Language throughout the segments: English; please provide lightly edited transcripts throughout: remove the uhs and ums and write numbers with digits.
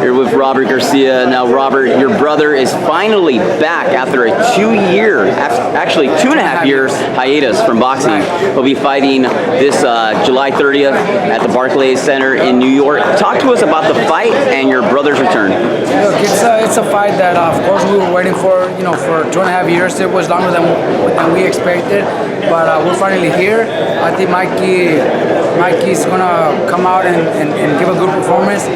You're with Robert Garcia. Now, Robert, your brother is finally back after a 2-year, actually 2.5-year hiatus from boxing. He'll be fighting this July 30th at the Barclays Center in New York. Talk to us about the fight and your brother's return. Look, it's a fight that, of course, we were waiting for, for 2.5 years. It was longer than we expected, but we're finally here. I think Mikey's gonna come out and give a good performance.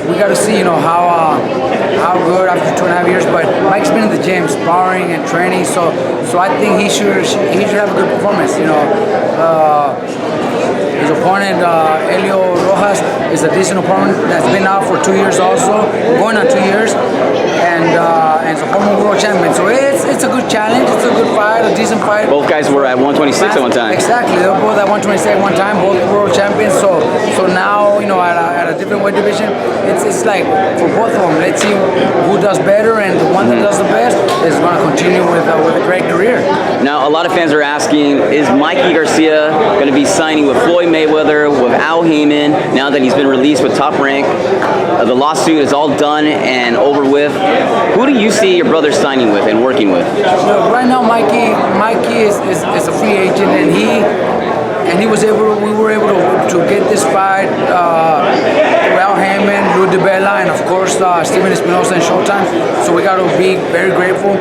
We got to see, how good after 2.5 years. But Mike's been in the gym, sparring and training, so I think he should have a good performance. His opponent, Elio Rojas, is a decent opponent that's been out for 2 years also, going on 2 years, and it's a former world champion. So it's a good challenge, it's a good fight, a decent fight. Both guys were at 126 at one time. Exactly, they were both at 126 at one time, both world champions. So now, at a different weight division, it's like for both of them, let's see who does better, and the one that does the best is going to continue with a great career. Now, a lot of fans are asking, is Mikey Garcia going to be signing with Floyd Mayweather, with Al Heyman, now that he's been released with Top Rank? The lawsuit is all done and over with. Who do you see your brother signing with and working with? Look, right now, Mikey is a free agent, and we were able to get this fight through Al Heyman, Lou DiBella, and of course Steven Espinosa and Showtime. So we got to be very grateful.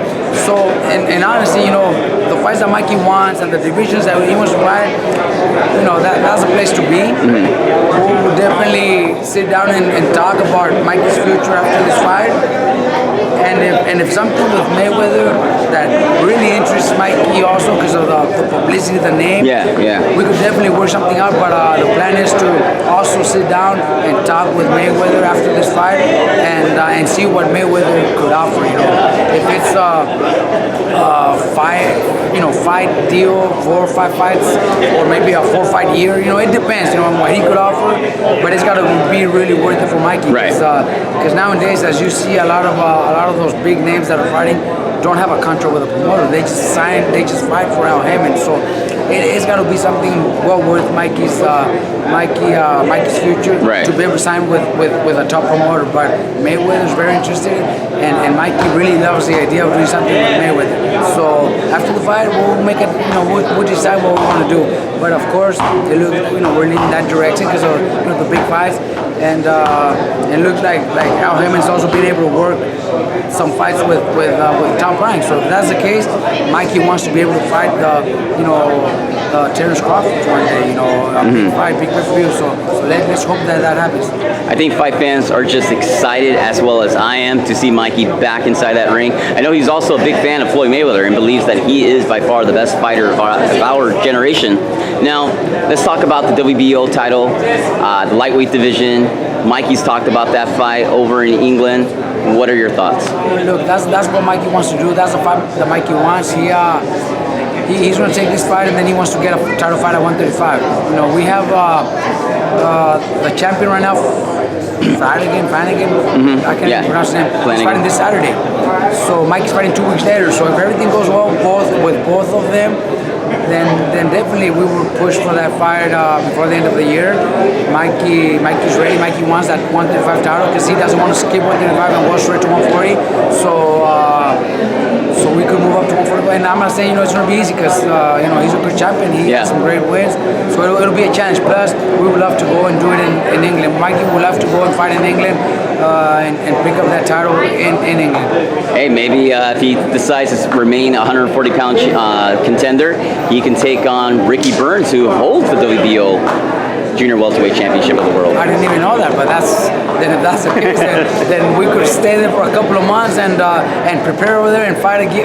So and honestly, the fights that Mikey wants and the divisions that he wants to fight, that's a place to be. We'll definitely sit down and talk about Mikey's future after this fight. And if something with Mayweather that really interests Mikey also because of the publicity, the name, we could definitely work something out. But the plan is to also sit down and talk with Mayweather after this fight and see what Mayweather could offer. If it's fight deal, 4 or 5 fights, or maybe a 4-fight year. It depends. On what he could offer, but it's got to be really worth it for Mikey. Right. Because nowadays, as you see, a lot of those big names that are fighting don't have a contract with a promoter. They just fight for Al Heyman. So it's got to be something well worth Mikey's future to be able to sign with a top promoter. But Mayweather's very interested, and Mikey really loves the idea of doing something with Mayweather. So after the fight, we'll make it. We'll decide what we want to do. But of course, we're leaning that direction because of the big fights. And it looks like Al Heyman's also been able to work some fights with Top Rank. So if that's the case, Mikey wants to be able to fight Terrence Crawford one day. Big fight, big pay-per-view. So let's hope that happens. I think fight fans are just excited, as well as I am, to see Mikey back inside that ring. I know he's also a big fan of Floyd Mayweather and believes that he is by far the best fighter of our generation. Now, let's talk about the WBO title, the lightweight division. Mikey's talked about that fight over in England. What are your thoughts? Look, that's what Mikey wants to do. That's the fight that Mikey wants. He's going to take this fight, and then he wants to get a title fight at 135. We have the champion right now, Flanagan. I can't pronounce his name. He's fighting this Saturday. So Mikey's fighting 2 weeks later. So if everything goes well with both of them, then definitely we will push for that fight before the end of the year. Mikey's ready. Mikey wants that 135 title because he doesn't want to skip 135 and go straight to 140. So we could move up to 145. And I'm not saying it's going to be easy because he's a good champion. He has some great wins. So it'll be a challenge. Plus, we would love to go and do it in England. Mikey would love to go and fight in England and pick up that title in England. Hey, maybe if he decides to remain a 140-pound contender, he can take on Ricky Burns, who holds the WBO Junior Welterweight Championship of the world. I didn't even know that, but if that's the case, then we could stay there for a couple of months and prepare over there and fight Ricky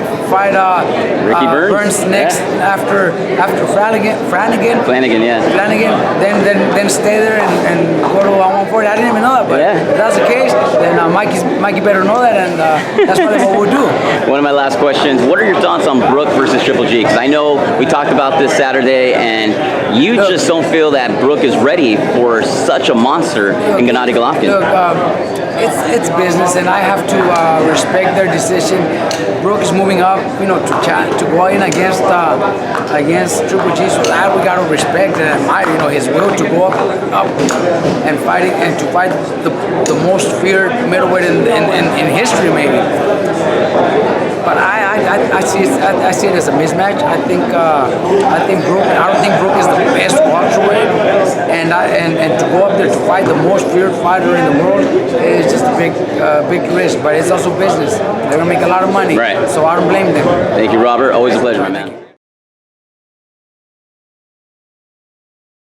Burns next after Flanagan. Then stay there and go to 140. I didn't even know that, but if that's the case, then Mikey better know that, and that's probably what we'll do. One of my last questions: what are your thoughts on Brook versus Triple G? Because I know we talked about this Saturday, and you just don't feel that Brook is ready for such a monster in Gennady Golovkin? Look, it's business, and I have to respect their decision. Brook is moving up, to go in against Triple G. So that we gotta respect and admire, his will to go up and to fight the most feared middleweight in history, maybe. But I see it as a mismatch. I think Brook. I don't think Brook is the best welterweight, and to go up there to fight the most feared fighter in the world is just a big risk. But it's also business. They're gonna make a lot of money. Right. So I don't blame them. Thank you, Robert. Always a pleasure, my man.